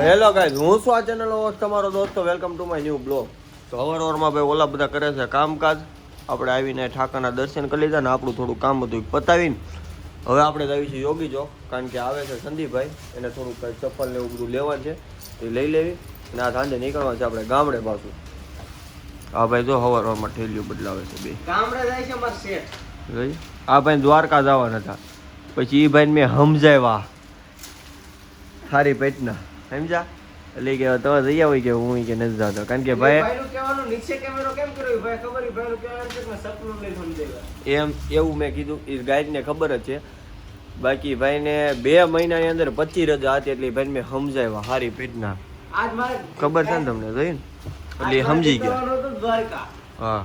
Hello guys, હું છું આ ચેનલનો હોસ્ટ તમારો દોસ્તો. Welcome to my new blog. તો અવારવારમાં ભાઈ ઓલા બધા કરે છે કામકાજ. આપણે આવીને ઠાકાના દર્શન કરી લીધા ને આપણું થોડું કામ બધું પતાવીને હવે આપણે જઈએ છીએ યોગી ચોક, કારણ કે આવે છે સંદીપભાઈ, એને થોડુંક કંઈ ચપ્પલ ને એવું બધું લેવાનું છે, તો લઈ લેવી અને આ સાંજે નીકળવાનું છે આપણે ગામડે પાછું. આ ભાઈ જો હવારમાં ઠેલિયું બદલાવે છે બે ગામડે જાય છે મારા શેઠ. આ ભાઈ દ્વારકા જવાના હતા, પછી એ ભાઈને મેં સમજાવ્યા સારી પેટના સમજા, એટલે કે તમે જઈ આવો કે હું કે નથી જતો, કારણ કે ભાઈ એમ એવું મેં કીધું. એ ગાઈડને ખબર જ છે, બાકી ભાઈને 2 મહિનાની અંદર 25 રજા હતી, એટલે ભાઈને મેં સમજાવ્યા સારી પેટના. ખબર છે ને તમને, જોઈને એટલે સમજી ગયા. હા,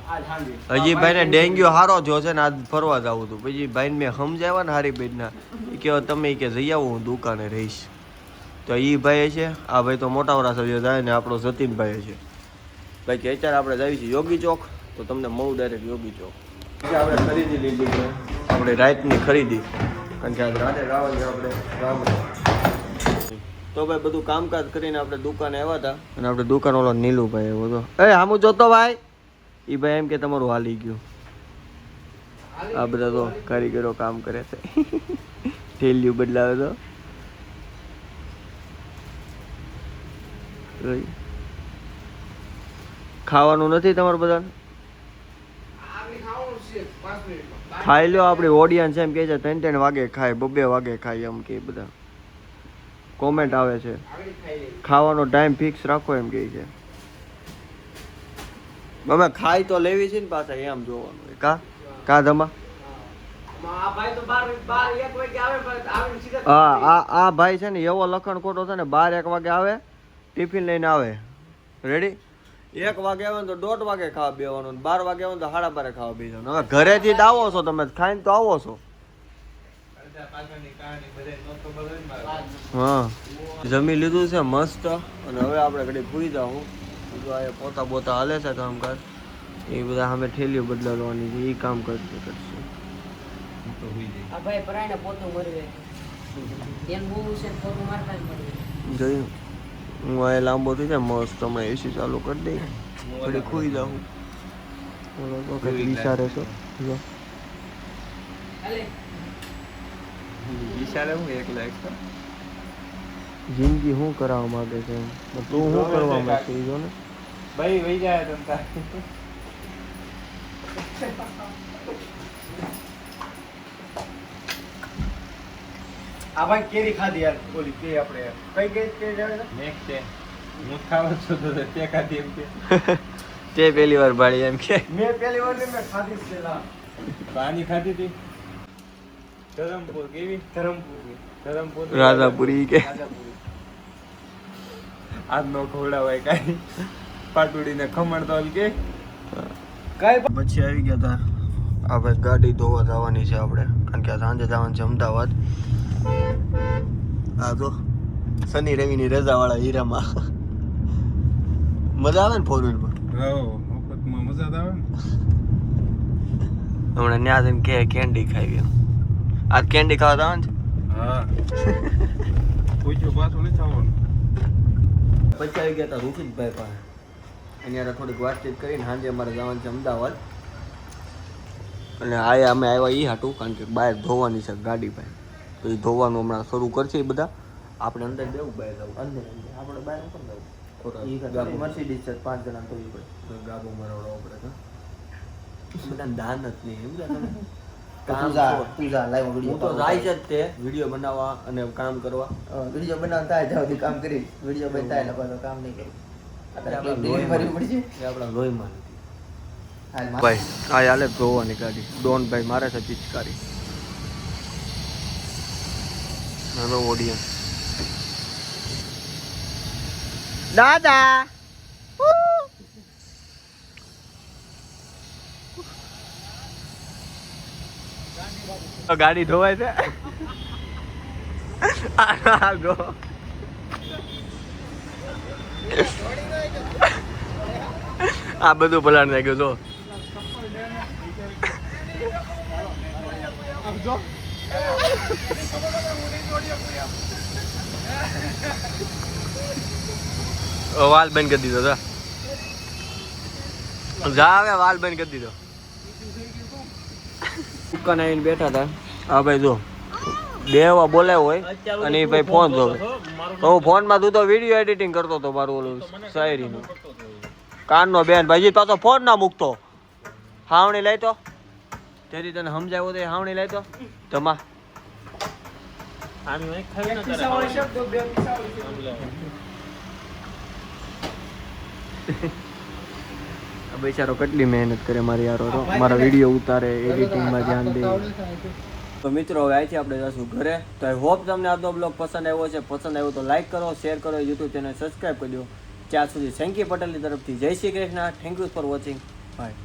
હજી ભાઈને ડેન્ગ્યુ સારો થયો છે ને આજ ફરવા જવું હતું, પછી ભાઈને મેં સમજાવ્યા ને સારી પેટના. એ કે તમે કે જઈ આવો, હું દુકાને રહીશ. તો એ ભાઈ છે, આ ભાઈ તો મોટા વડા સભ્ય જાય ને આપણો જતીનભાઈ છે. બાકી અત્યારે આપણે જઈએ છીએ યોગી ચોક, તો તમને મળું ડાયરેક્ટ યોગી ચોક. આપણે ખરીદી લીધી છે, આપણે રાતની ખરીદી, કારણ કે આજે રાતે જવાનું આપણે ગામડે. તો ભાઈ બધું કામકાજ કરીને આપણે દુકાને આવ્યા હતા, અને આપણે દુકાન ઓલો નીલુભાઈ એવો હતો. એ આમું જોતો ભાઈ, એ ભાઈ એમ કે તમારું હાલી ગયું. આ બધા તો કારીગરો કામ કરે છે, ઠેલિયું બદલાવે તો. ખાવાનું નથી તમારે બધાને? ખાઈ લો. આપણી ઓડિયન્સ એમ કે છે 3 વાગે ખાય, 2 વાગે ખાય, એમ કે બધા કોમેન્ટ આવે છે. ખાવાનો ટાઈમ ફિક્સ રાખો એમ કે છે. અમે ખાઈ તો લેવી છે ને પાછા, એમ જોવાનું કા ધમા. હા, આ ભાઈ છે ને એવો લખણ ખોટો છે ને, 12-1 વાગે આવે, ટિફિન લઈને આવે, રેડી. 1 વાગે આવે ને તો 1:30 વાગે ખાવા બેવાનું, 12 વાગે આવે ને તો 12:30 ખાવા બેસવાનું. હવે ઘરેથી જ આવો છો તમે, ખાઈને તો આવો છો. હા, જમી લીધું છે મસ્ત, અને હવે આપણે ઘડી પૂરી જાઉં. બીજું આ પોતા બોતા હાલે છે કામકાજ, એ બધા અમે ઠેલીઓ બદલાવવાની છે, એ કામ કરશે. જોયું હું આ લાંબો થઈ જાય મસ્ત, હમણાં એસી ચાલુ કરી દઈ, ઘડી ખુઈ જાઉં. વિચારે છો જિંદગી શું કરાવવા માંગે છે, તું શું કરવા માંગે છે ને ભાઈ? વહી જાય તમતા. આ ભાઈ કેરી ખાધી યાર, બોલી કે આપણે કઈ કઈ કેરી આવે છે નેક્સ્ટ છે. હું ખાવા છો તો તે ખાધી એમ કે તે પહેલી વાર ભાળી એમ કે મેં પહેલી વાર મેં ખાધી છે. પાણી ખાધી હતી ધરમપુર. કેવી ધરમપુર રાજાપુરી કે આજ નો ખવડાવાય કાઈ. પાટુડી ને ખમણ તો કે કાઈ. પછી આવી ગયા હતા આ ભાઈ ગાડી ધોવા જવાની છે આપણે, કારણ કે સાંજે જવાનું છે અમદાવાદ. આ તો શનિ રવિ ની રજા વાળા હીરામાં મજા આવે ને 4-wheeler માં. મજા આવે ને. હમણાં ન્યા જઈને કે કેન્ડી ખાવી, આજ કેન્ડી ખાવા જવાનું છે. હા, પૂછ્યું પાછું નથી આવવાનું. પછી આવી ગયા હતા રૂફિકભાઈ પાસે, અહીંયા થોડીક વાતચીત કરીને સાંજે અમારે જવાનું છે અમદાવાદ. અને આયા અમે આવ્યા એ હાટું, કારણ કે બહાર ધોવાની છે ગાડી ભાઈ, તો એ ધોવાનું હમણાં શરૂ કરશે એ બધા. આપણે અંદર દેવું, બહાર જવું, અંદર આપણે બહાર ઉપર જવું. મર્સિડીઝ છે 5 જણા ધોવી પડે, ગાબો મરાવડો આપણે બધા દાન જ નહીં. હું તો જાય છે જ તે વિડીયો બનાવવા અને કામ કરવા. વિડીયો બનાવતા જાવ કામ કરી, વિડીયો બનતા કામ નહીં કરું. આપણા લોહીમાં ભાઈ આ હાલે ધોવાની ગાડી. ડોનભાઈ મારે છે પિચકારી. Hello audience. દાદા ગાડી ધોવાય છે. આ બધું પલાણ નાખ્યું તો વાલ બંધ કરી દીધો જા હવે વાલ બંધ કરી દીધો. દુકાન આવીને બેઠા હતા. હા ભાઈ જો દેવા બોલાયો હોય અને એ ભાઈ ફોન જોવે તો હું ફોનમાં તું તો વિડીયો એડિટિંગ કરતો હતો મારું ઓલું શાયરીનું કાનનો બેન ભાઈ પાછો ફોન ના મૂકતો. હાવણી લઈ તો તેથી તને સમજાવ્યો તો હાવણી લઈ તો જમા બેચારો કેટલી મહેનત કરે મારી યારો મારા વિડીયો ઉતારે એડિટિંગમાં ધ્યાન દે. તો મિત્રો હવે અહીંથી આપણે જશું ઘરે. તો આઈ હોપ તમને આજનો બ્લોગ પસંદ આવ્યો છે. પસંદ આવ્યો તો લાઈક કરો, શેર કરો, યુટ્યુબ ચેનલ સબસ્ક્રાઈબ કરી દો. ત્યાં સુધી સેન્કી પટેલની તરફથી જય Shri Krishna. Thank you for watching. By.